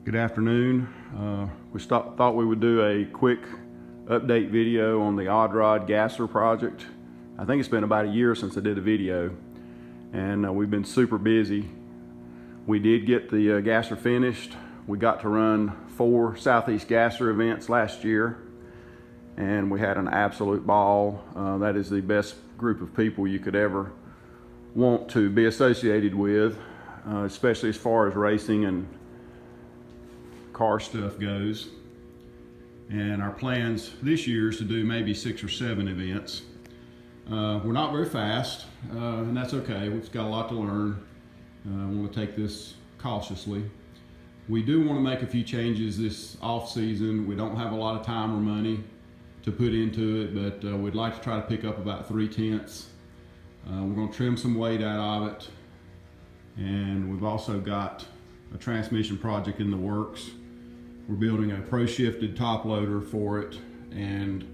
Good afternoon. Thought we would do a quick update video on the Odd Rod Gasser project. I think it's been about a year since I did a video, and we've been super busy. We did get the gasser finished. We got to run 4 Southeast Gasser events last year, and we had an absolute ball. That is the best group of people you could ever want to be associated with, especially as far as racing and car stuff goes. And our plans this year is to do maybe 6 or 7 events. We're not very fast, and that's okay. We've got a lot to learn. I want to take this cautiously. We do want to make a few changes this off season. We don't have a lot of time or money to put into it, but we'd like to try to pick up about 3/10. We're going to trim some weight out of it, and we've also got a transmission project in the works. We're building a pro-shifted top loader for it, and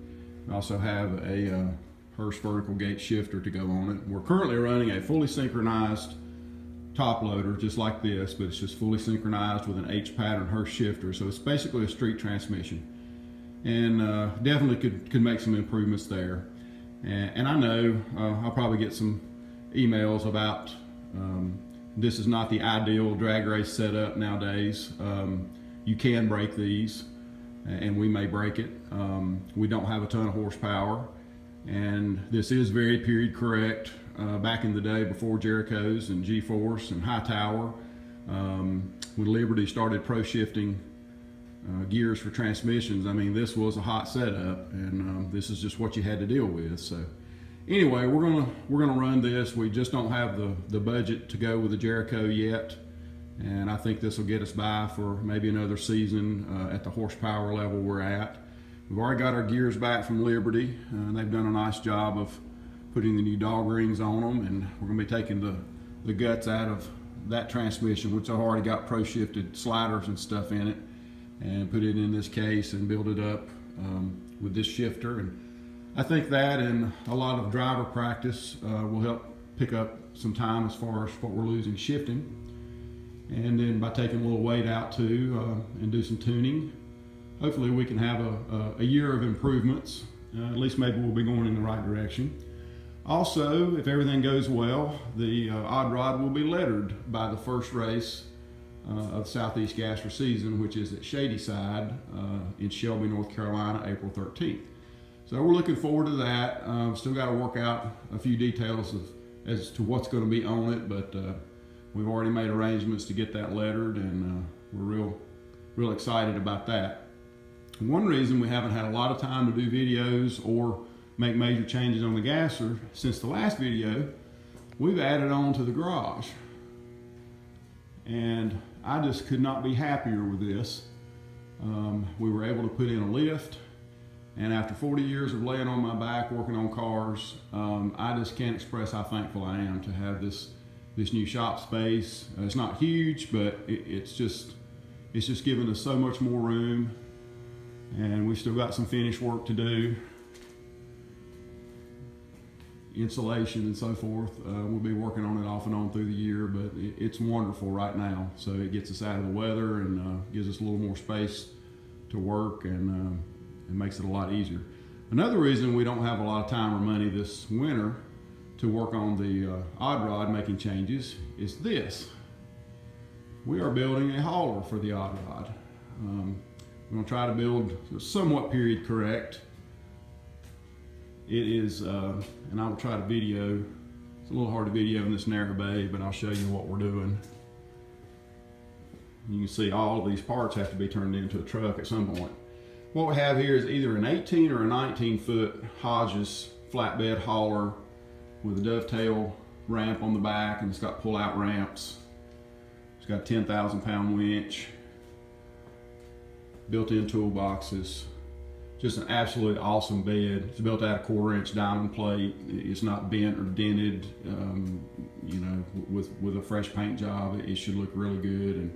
we also have a Hurst vertical gate shifter to go on it. We're currently running a fully synchronized top loader just like this, but it's just fully synchronized with an H-pattern Hurst shifter, so it's basically a street transmission, and definitely could make some improvements there. And I know I'll probably get some emails about this is not the ideal drag race setup nowadays. You can break these, and we may break it. We don't have a ton of horsepower, and this is very period correct. Back in the day before Jericho's and G-Force and Hightower, when Liberty started pro shifting gears for transmissions, I mean, this was a hot setup, and this is just what you had to deal with. So anyway, we're gonna run this. We just don't have the budget to go with the Jericho yet, and I think this will get us by for maybe another season at the horsepower level we're at. We've already got our gears back from Liberty, and they've done a nice job of putting the new dog rings on them, and we're going to be taking the guts out of that transmission, which I've already got pro-shifted sliders and stuff in it, and put it in this case and build it up with this shifter. And I think that and a lot of driver practice will help pick up some time as far as what we're losing shifting. And then by taking a little weight out too and do some tuning, hopefully we can have a year of improvements. At least maybe we'll be going in the right direction. Also, if everything goes well, the Odd Rod will be lettered by the first race of Southeast Gasser season, which is at Shadyside in Shelby, North Carolina, April 13th. So we're looking forward to that. Still got to work out a few details as to what's going to be on it, but we've already made arrangements to get that lettered, and we're real excited about that. One reason we haven't had a lot of time to do videos or make major changes on the gasser since the last video, we've added on to the garage, and I just could not be happier with this. We were able to put in a lift, and after 40 years of laying on my back working on cars, I just can't express how thankful I am to have this new shop space. It's not huge, but it's just given us so much more room, and we've still got some finish work to do, insulation and so forth. We'll be working on it off and on through the year, but it's wonderful right now. So it gets us out of the weather and gives us a little more space to work, and it makes it a lot easier. Another reason we don't have a lot of time or money this winter to work on the Odd Rod making changes is this. We are building a hauler for the Odd Rod. We're going to try to build somewhat period correct. It is, and I will try to video. It's a little hard to video in this narrow bay, but I'll show you what we're doing. You can see all of these parts have to be turned into a truck at some point. What we have here is either an 18 or a 19-foot Hodges flatbed hauler with a dovetail ramp on the back, and it's got pull-out ramps. It's got a 10,000-pound winch, built-in toolboxes. Just an absolutely awesome bed. It's built out of 1/4-inch diamond plate. It's not bent or dented. You know, with a fresh paint job, it should look really good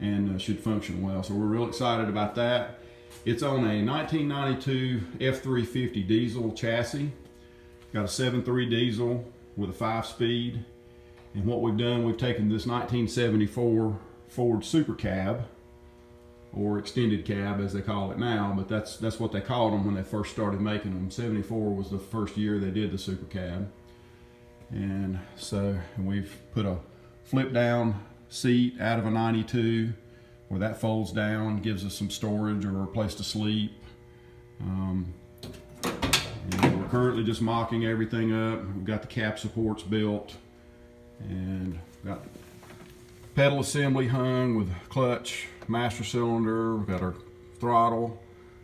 and should function well. So we're real excited about that. It's on a 1992 F350 diesel chassis. Got a 7.3 diesel with a 5-speed. And what we've done, we've taken this 1974 Ford Super Cab or extended cab as they call it now, but that's what they called them when they first started making them. 74 was the first year they did the Super Cab. And so we've put a flip down seat out of a 92 where that folds down, gives us some storage or a place to sleep. And we're currently just mocking everything up. We've got the cap supports built and got pedal assembly hung with clutch, master cylinder. We've got our throttle,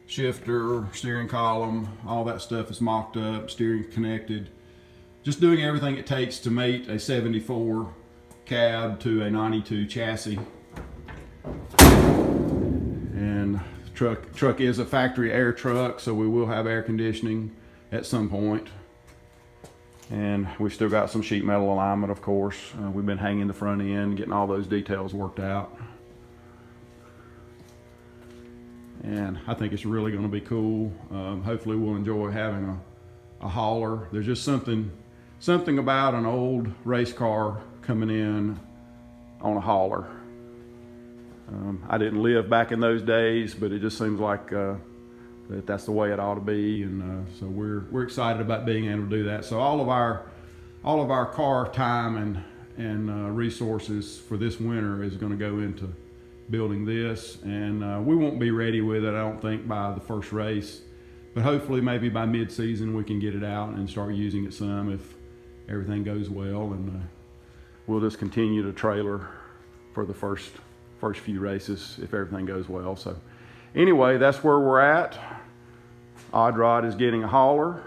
shifter, steering column, all that stuff is mocked up, steering connected. Just doing everything it takes to mate a 74 cab to a 92 chassis. And the truck is a factory air truck, so we will have air conditioning at some point. And we've still got some sheet metal alignment, of course. We've been hanging the front end, getting all those details worked out. And I think it's really going to be cool. Hopefully we'll enjoy having a hauler. There's just something about an old race car coming in on a hauler. I didn't live back in those days, but it just seems like that's the way it ought to be, and so we're excited about being able to do that. So all of our car time and resources for this winter is going to go into building this, and we won't be ready with it, I don't think, by the first race, but hopefully maybe by mid-season we can get it out and start using it some if everything goes well, and we'll just continue to trailer for the first few races if everything goes well. So anyway, that's where we're at. Odd Rod is getting a hauler,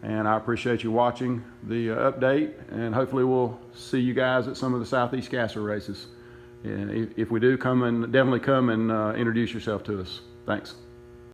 and I appreciate you watching the update, and hopefully we'll see you guys at some of the Southeast Gasser races. And if we do, definitely come and introduce yourself to us. Thanks.